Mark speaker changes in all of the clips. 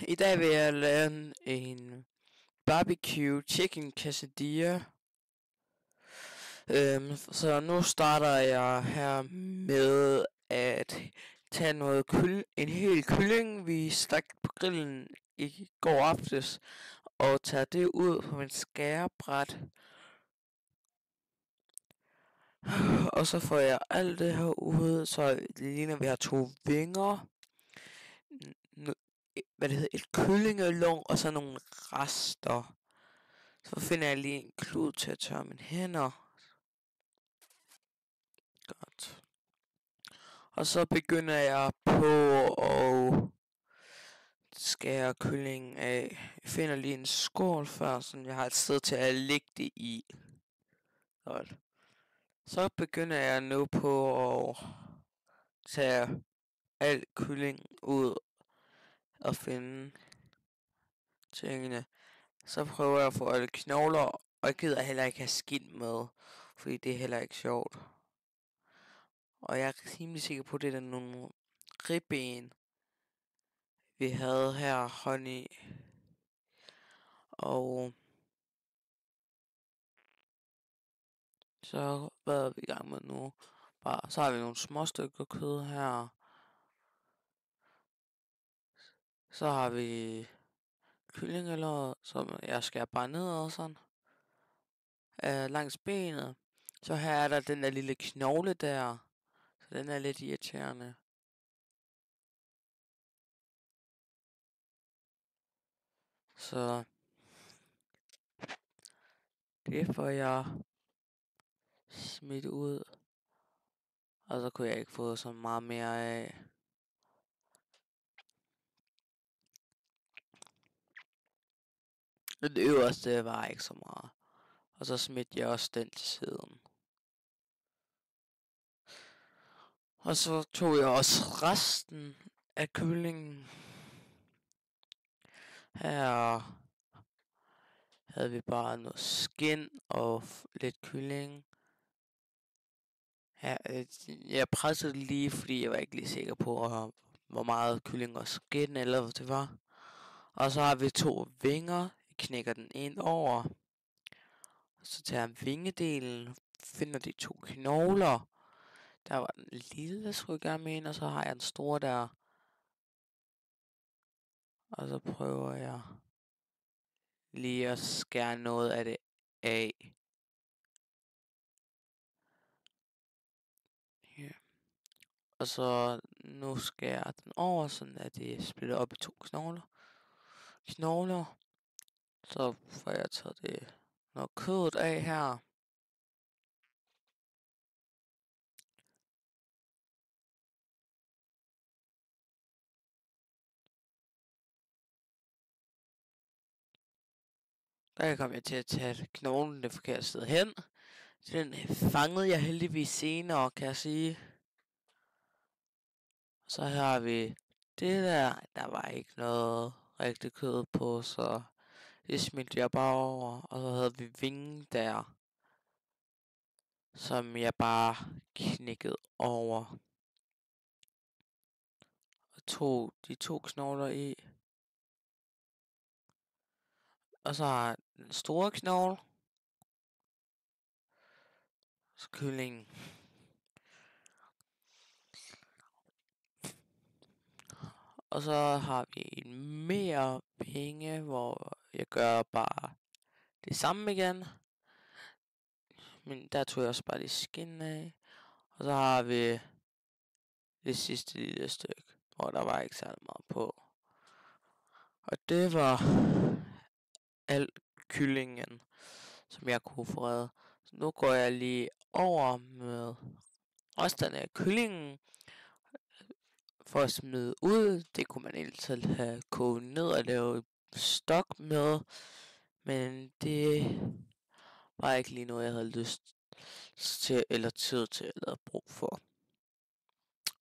Speaker 1: I dag vil jeg lave en barbecue chicken quesadilla. Så nu starter jeg her med at tage en hel kylling, vi stak på grillen i går aftes, og tage det ud på min skærebræt. Og så får jeg alt det her ud, så det ligner, vi har 2 vinger. Et kyllingelung og så nogle rester. Så finder jeg lige en klud til at tørre mine hænder. Godt. Og så begynder jeg på at skære kyllingen af. Jeg finder lige en skål før, så jeg har et sted til at lægge det i. Godt. Så begynder jeg nu på at tage al kylling ud og finde tingene. Så prøver jeg at få alle knogler, og jeg gider heller ikke have skidt med, fordi det er heller ikke sjovt. Og jeg er rimelig sikker på, at det er nogle ribben, vi havde her hånd i. Og så hvad er vi i gang med nu? Så har vi nogle små stykker kød her. Så har vi kyllingelåret, som jeg skærer bare ned sådan. Langs benet. Så her er der den der lille knogle der. Så den er lidt irriterende. Så det får jeg smidt ud. Og så kunne jeg ikke få så meget mere af. Det øverste var ikke så meget. Og så smidte jeg også den til siden. Og så tog jeg også resten af kyllingen. Her havde vi bare noget skin og lidt kylling. Jeg pressede det lige, fordi jeg var ikke lige sikker på, hvor meget kylling og skin eller hvad det var. Og så har vi 2 vinger. Jeg knækker den ind over. Så tager jeg vingedelen, finder de 2 knogler. Der var den lille, skulle jeg gerne med ind, og så har jeg den store der. Og så prøver jeg lige at skære noget af det af. Ja. Og så nu skærer jeg den over, sådan at det er splittet op i 2 knogler. Så får jeg taget det noget kødet af her. Der kom jeg til at tage knoglen det forkerte sted hen. Den fangede jeg heldigvis senere, kan jeg sige. Så her har vi det der var ikke noget rigtig kød på, så det smidte jeg bare over. Og så havde vi vingen der, som jeg bare knækkede over. Og tog de 2 knogler i. Og så har den store knogle. Så kyllingen. Og så har vi en mere vinge, hvor jeg gør bare det samme igen. Men der tog jeg også bare det skin af. Og så har vi det sidste lille stykke, hvor der var ikke særlig meget på. Og det var al kyllingen, som jeg kunne få reddet. Så nu går jeg lige over med resterne af kyllingen for at smide ud. Det kunne man altid have koget ned og lave stok med. Men det var ikke lige noget, jeg havde lyst til, eller tid til, eller brug for.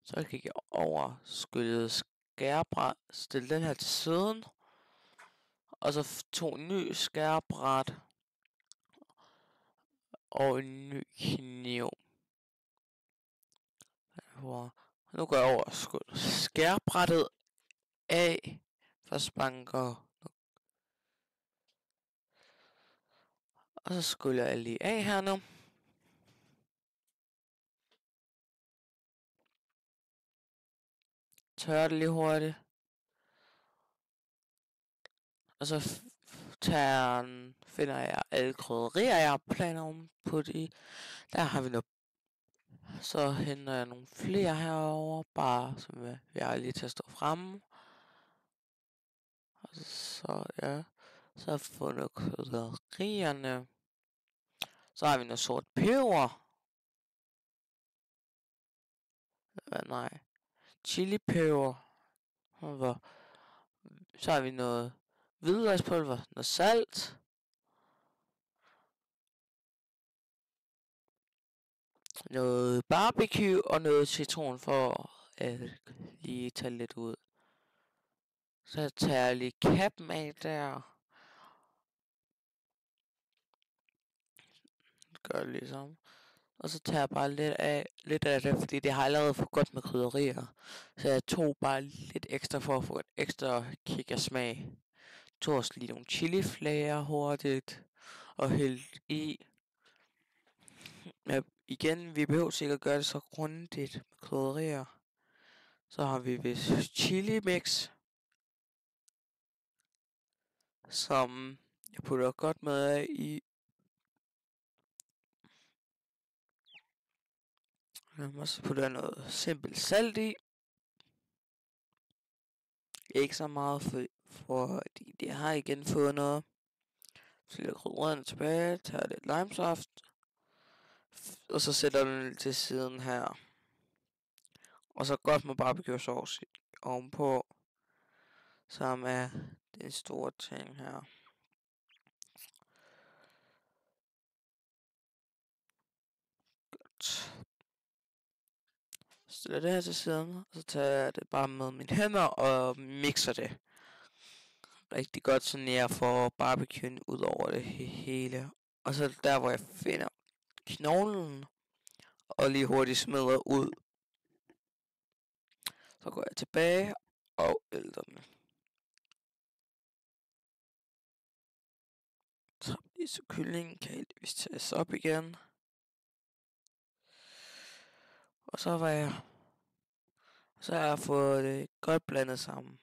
Speaker 1: Så gik jeg over, skyllede skærebræt, stille den her til siden. Og så tog en ny skærebræt. Og en ny kniv. Nu går jeg over og skærebrættet af. Først banker. Og så skyller jeg lige af her nu. Tørrer det lige hurtigt. Og så finder jeg alle krydderier, jeg har planer om på de. Der har vi noget. Så henter jeg nogle flere herover, bare som jeg er lige til at stå fremme. Og så ja, så har jeg fundet krydderierne. Så har vi noget sort peber. Nej, chilipeber. Så har vi noget hvidløgspulver, noget salt. Noget barbecue og noget citron for at lige tage lidt ud. Så tager jeg lige kappen af der. Gør det ligesom. Og så tager jeg bare lidt af det, fordi det har allerede fået godt med krydderier. Så jeg tog bare lidt ekstra for at få et ekstra kick af smag. Tog også lige nogle chiliflager hurtigt og hældt i. Ja, igen, vi behøver sikkert gøre det så grundigt med krydderier. Så har vi vist chili mix, som jeg putter godt med af i. Og så putter jeg noget simpelt salt i. Ikke så meget, fordi det har igen fået noget. Så lægger krydderierne tilbage, tager lidt limesaft. Og så sætter den til siden her. Og så godt med barbecue sauce ovenpå. Som er den store ting her. Godt. Stiller det her til siden, og så tager jeg det bare med mine hænder og mixer det rigtig godt, så jeg får barbecuen ud over det hele. Og så der, hvor jeg finder knoglen, og lige hurtigt smider ud. Så går jeg tilbage og ælter den. Så lige så kyllingen kan heldigvis tages op igen. Og så har jeg fået det godt blandet sammen.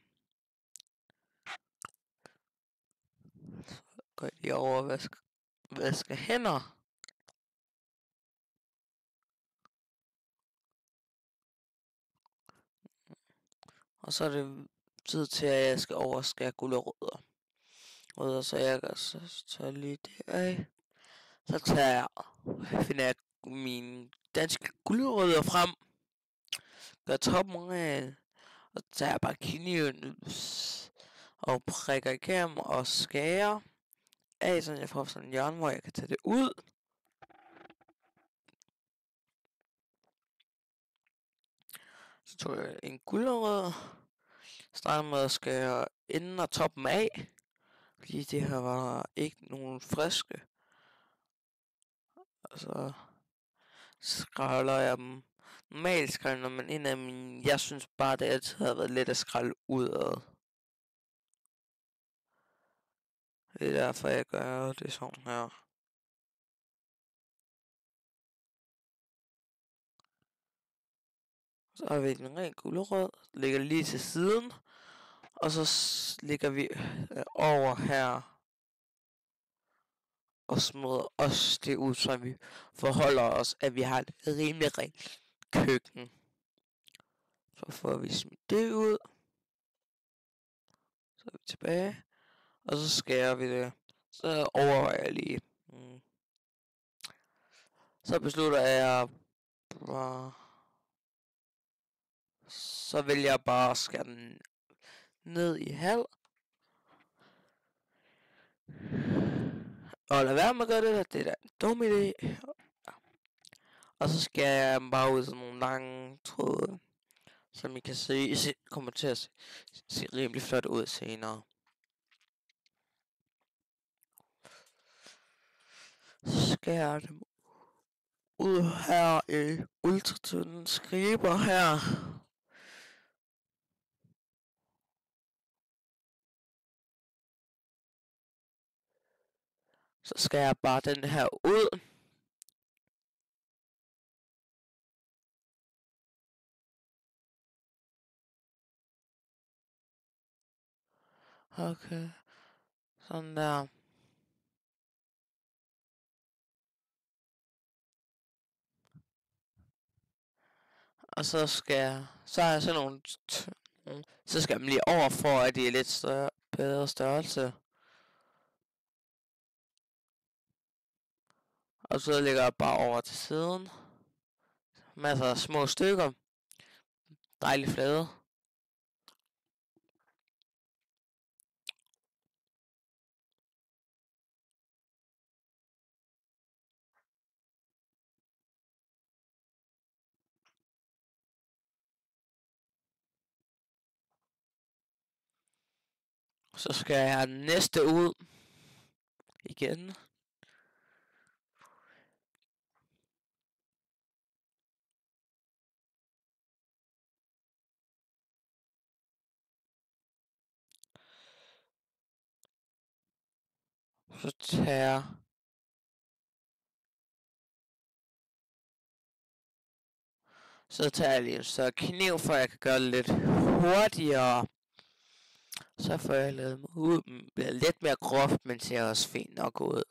Speaker 1: Så går jeg lige over og vasker hænder. Og så er det tid til, at jeg skal overskære gulerødder. Så jeg så tager lige det af. Så finder jeg mine danske gulerødder frem. Gør toppen af. Og så tager jeg bare kniven og prikker igennem og skærer af, så jeg får sådan en hjørne, hvor jeg kan tage det ud. Så tog jeg en gulerod. Startede med at skære enden og toppen af. Fordi det her var ikke nogen friske. Og så skræller jeg dem. Normalt skræller man ind af min. Jeg synes bare, det altid havde været let at skrælle ud af. Det er derfor, jeg gør det sådan her. Så har vi en ren gulerod. Lægger lige til siden. Og så lægger vi over her. Og smider også det ud, så vi forholder os, at vi har et rimelig rent køkken. Så får vi smidt det ud. Så er vi tilbage. Og så skærer vi det. Så overvejer jeg lige. Så beslutter jeg bare. Så vil jeg bare skære den ned i halv. Og lad være med at gøre det der. Det er da en dum idé. Og så skærer jeg dem bare ud sådan nogle lange tråde. Som I kan se kommer til at se rimelig flot ud senere. Så skærer jeg dem ud her i ultratynde skiber her. Så skal jeg bare den her ud. Okay. Sådan der. Og så har jeg sådan nogle, så skal jeg dem lige over for, at de er lidt større, bedre størrelse. Og så lægger jeg bare over til siden. Masser af små stykker. Dejligt flade. Så skal jeg have den næste ud. Igen. Så tager jeg lige en større kniv, for jeg kan gøre det lidt hurtigere. Så får jeg lavet mig ud. Bliver lidt mere groft, men ser også fint nok ud.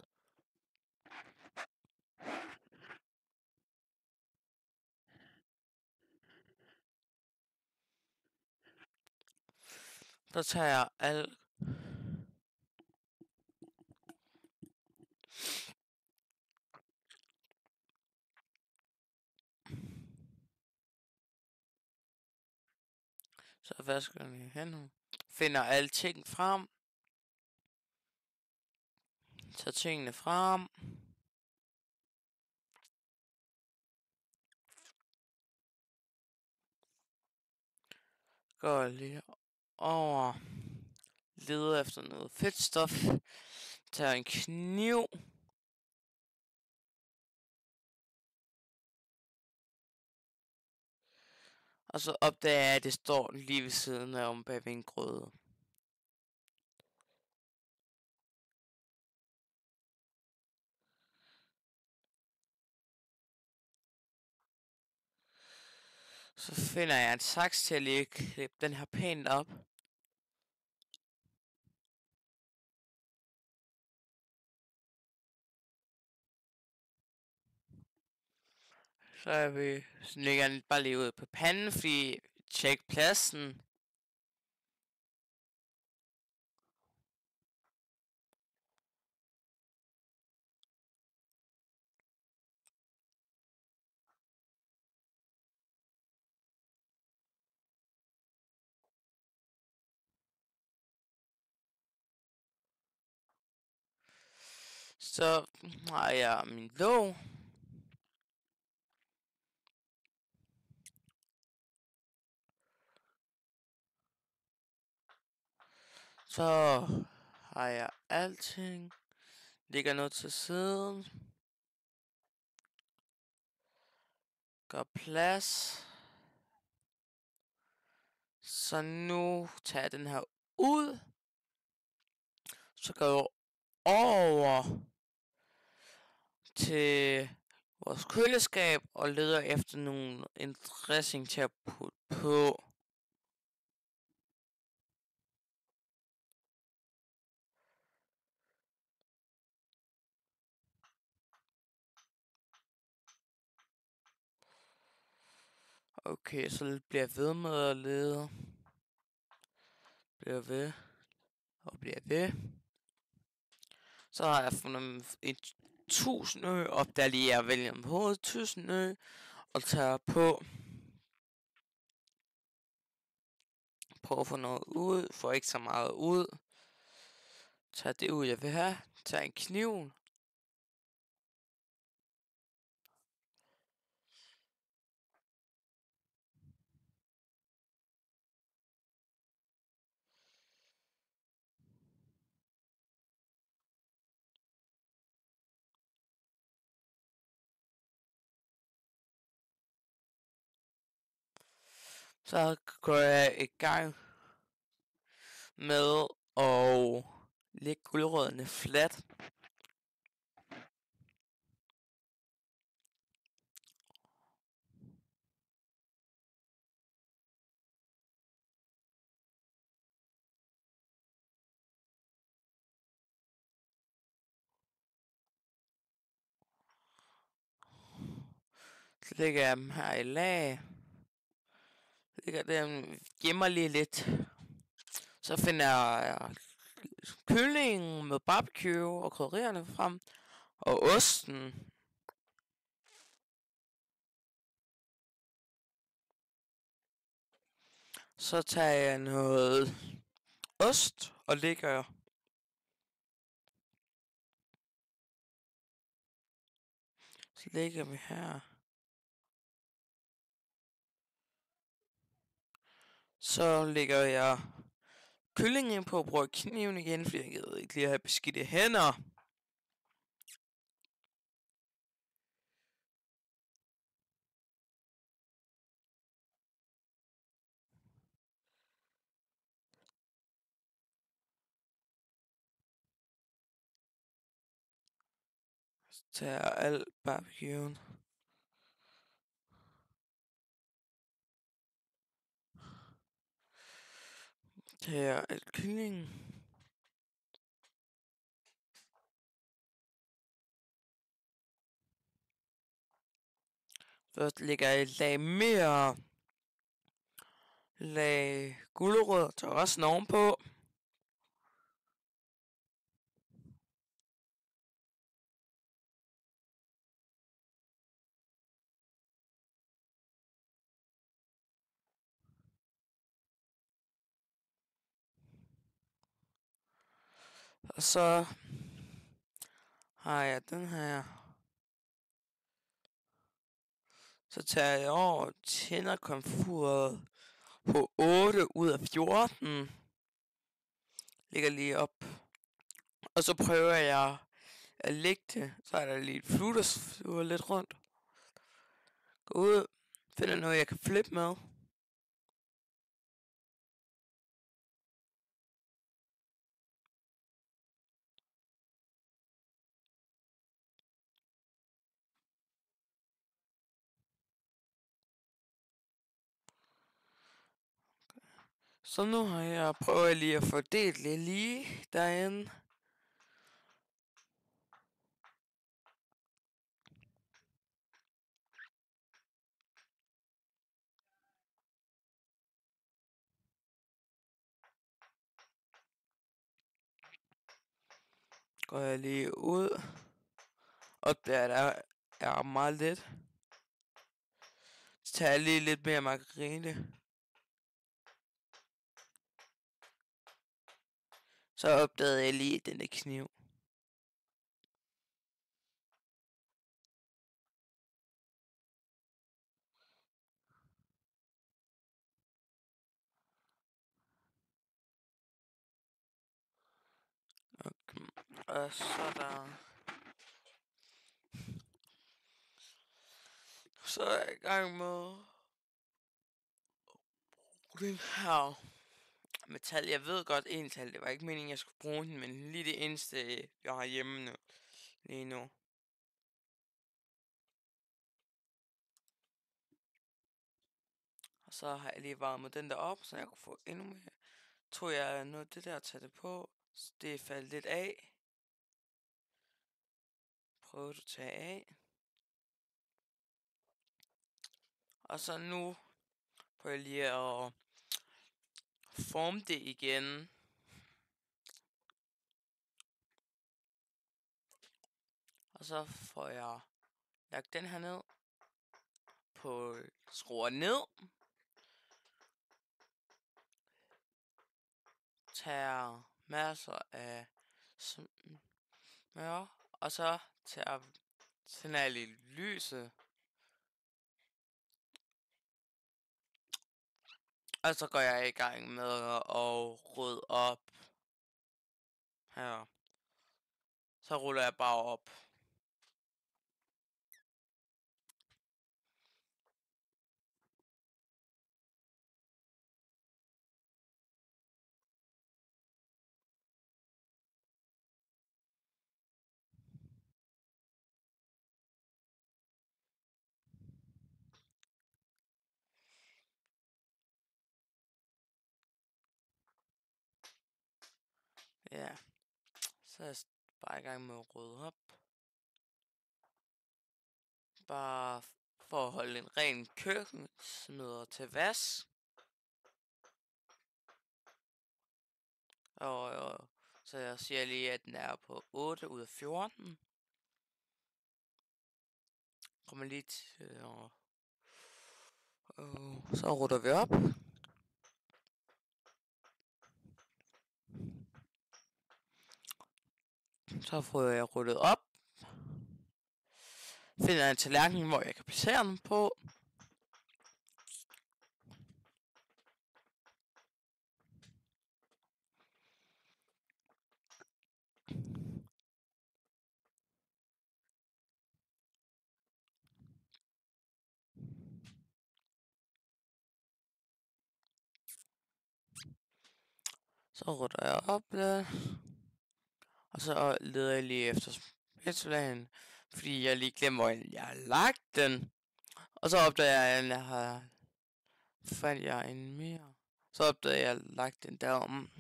Speaker 1: Så tager jeg alt. Så vasker jeg lige hen. Finder alting frem. Tager tingene frem. Går lige over. Leder efter noget fedtstof. Tager en kniv. Og så opdager jeg, at det står lige ved siden af om bag ved en grøde. Så finder jeg en saks til at lige klippe den her pænt op. Så lægger jeg den bare lige ud på panden, fordi tjek pladsen. Så har jeg min låg. Så har jeg alting. Lægger noget til siden. Gør plads. Så nu tager jeg den her ud. Så går jeg over til vores køleskab og leder efter en dressing til at putte på. Okay, så bliver jeg ved med at lede. Bliver ved. Og bliver ved. Så har jeg fundet en 1000 op, der lige er vælger på 1000 og tager på. Prøv at få noget ud. Får ikke så meget ud. Tag det ud, jeg vil have. Tag en kniv. Så går jeg i gang med at lægge gulerødderne fladt. Så lægger jeg dem her i lag. Lægger dem, gemmer lige lidt. Så finder jeg kyllingen med barbecue og krydderierne frem. Og osten. Så tager jeg noget ost og lægger. Så lægger vi her. Så lægger jeg kyllingen på og bruger kniven igen, fordi jeg gider ikke lige have beskidte hænder. Så tager jeg alt barbecuen. Tager jeg alt kyllingen. Først lægger jeg et lag mere. Lag gulerod, tager også ovenpå. Og så har jeg den her. Så tager jeg over og tænder komfuret på 8 ud af 14. Lægger lige op. Og så prøver jeg at lægge det. Så er der lige et flue, der flyver lidt rundt. Gå ud. Finder noget, jeg kan flippe med. Så nu har jeg prøvet lige at fordele det lige derinde. Går jeg lige ud. Og der er meget lidt. Så tager jeg lige lidt mere margarine. Så opdagede jeg lige denne kniv. Okay. Og så er jeg i gang med den her metal. Jeg ved godt ental, det var ikke meningen, jeg skulle bruge den, men lige det eneste, jeg har hjemme nu. Lige nu. Og så har jeg lige varmet den der op, så jeg kunne få endnu mere. Tog jeg noget af det der at tage det på. Så det faldt lidt af. Prøv at tage af. Og så nu prøver jeg lige at forme det igen. Og så får jeg lagt den her ned. På skruer ned. Tager masser af smør. Og så tænder jeg lige lyset. Og så går jeg i gang med at rydde op. Her. Så ruller jeg bare op. Ja. Så er jeg bare i gang med at rydde op. Bare for at holde en ren køkken, smider til vask. Og så jeg siger lige, at den er på 8 ud af 14. Kommer lige til så rutter vi op. Så får jeg ruttet op. Finder en tallerken, hvor jeg kan placere den på. Så rutter jeg op lidt. Og så leder jeg lige efter spætselagen, fordi jeg lige glemmer, at jeg har lagt den. Og så opdager jeg, at jeg har fandt jeg en mere. Så opdager jeg, at jeg har lagt den derom.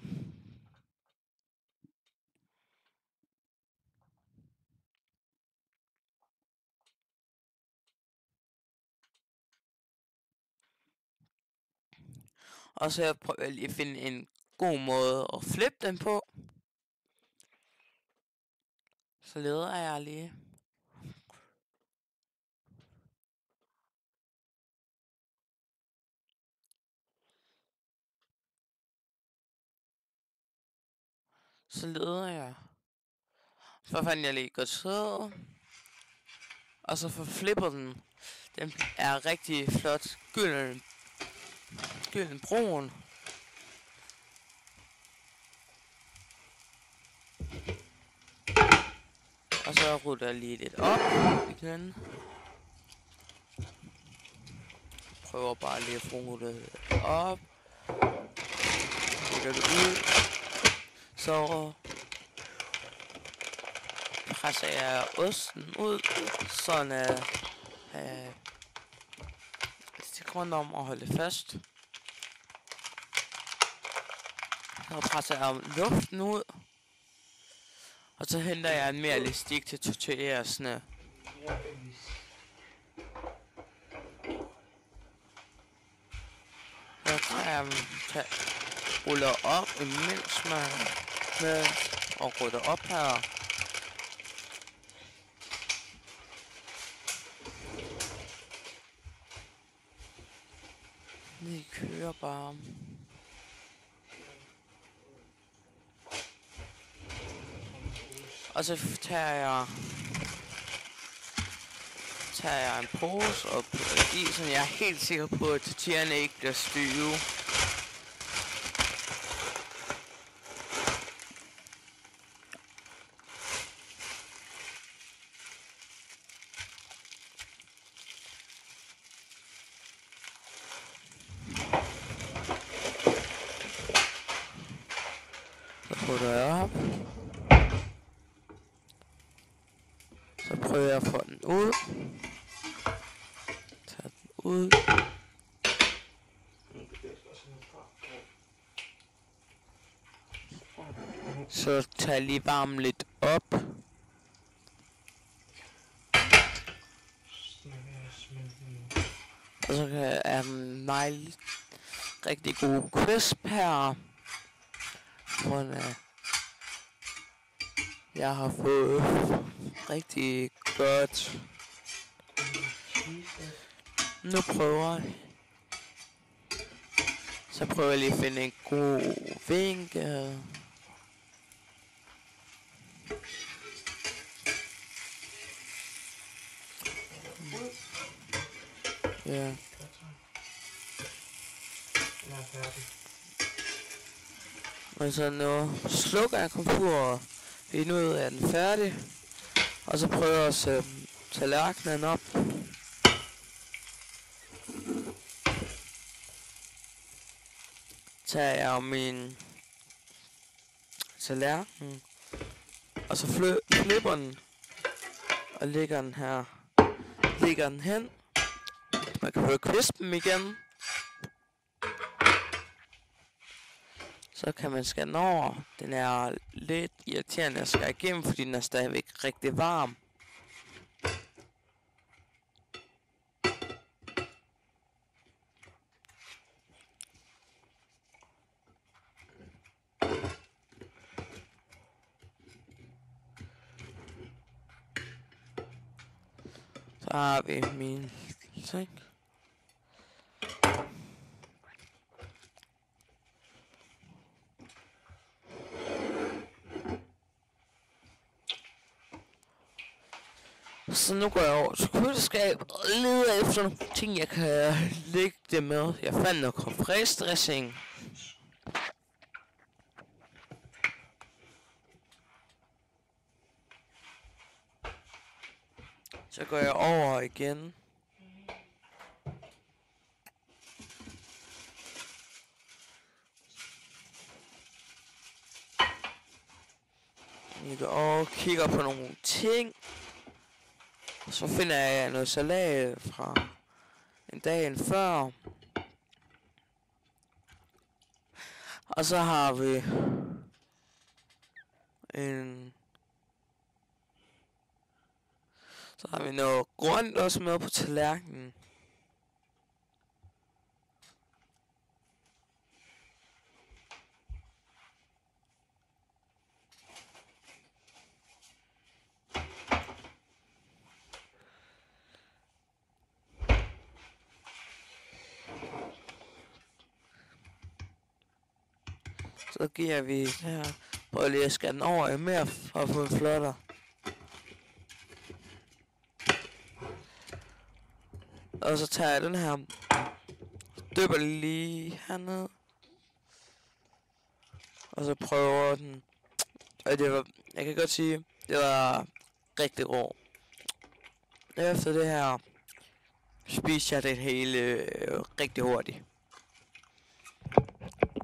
Speaker 1: Og så prøver jeg lige at finde en god måde at flippe den på. Så leder jeg lige. Så leder jeg. Så fandt jeg lige godt sæde. Og så for flipper den. Den er rigtig flot gylden brun. Og så rutter jeg lige lidt op igen. Prøver bare lige at få ruttet op. Lægger det ud. Så presser jeg osten ud, sådan at stikke rundt om og holde det fast. Så presser jeg luften ud. Og så henter jeg en mere elastik til tortillasene. Så tager jeg ruller op, imens man med og rutter op her. Vi kører bare. Og så tager jeg en pose og putter i, så jeg er helt sikker på, at tortillerne ikke bliver stive. Så putter jeg op. Så prøver jeg at få den ud. Tag den ud. Så tager jeg lige varmen lidt op. Og så kan jeg en rigtig god crisp her. Jeg har fået rigtig godt. Nu prøver jeg. Så prøver jeg lige at finde en god vinkel. Ja. Og så nu slukker jeg komfuret. Vi nu er den færdig. Og så prøver jeg at sætte tallerkenen op. Tager jeg min tallerken. Og så flipper den. Og lægger den her. Lægger den hen. Man kan prøve at crispe dem igen. Så kan man skære den over. Den er lidt irriterende at skære igennem, fordi den er stadigvæk rigtig varm. har vi min ting. Så nu går jeg over til køleskabet og leder efter nogle ting, jeg kan lægge det med. Jeg fandt noget komfræsdressing. Så går jeg over igen. Jeg går over og kigger på nogle ting. Så finder jeg noget salat fra en dag før. Og så har vi noget grønt også med på tallerkenen. Så giver vi her. Prøv lige at skære den over i mere for at få en flotter. Og så tager jeg den her. Dypper lige hernede. Og så prøver den. Og det var, jeg kan godt sige, det var rigtig god. Efter det her spiser jeg det hele rigtig hurtigt.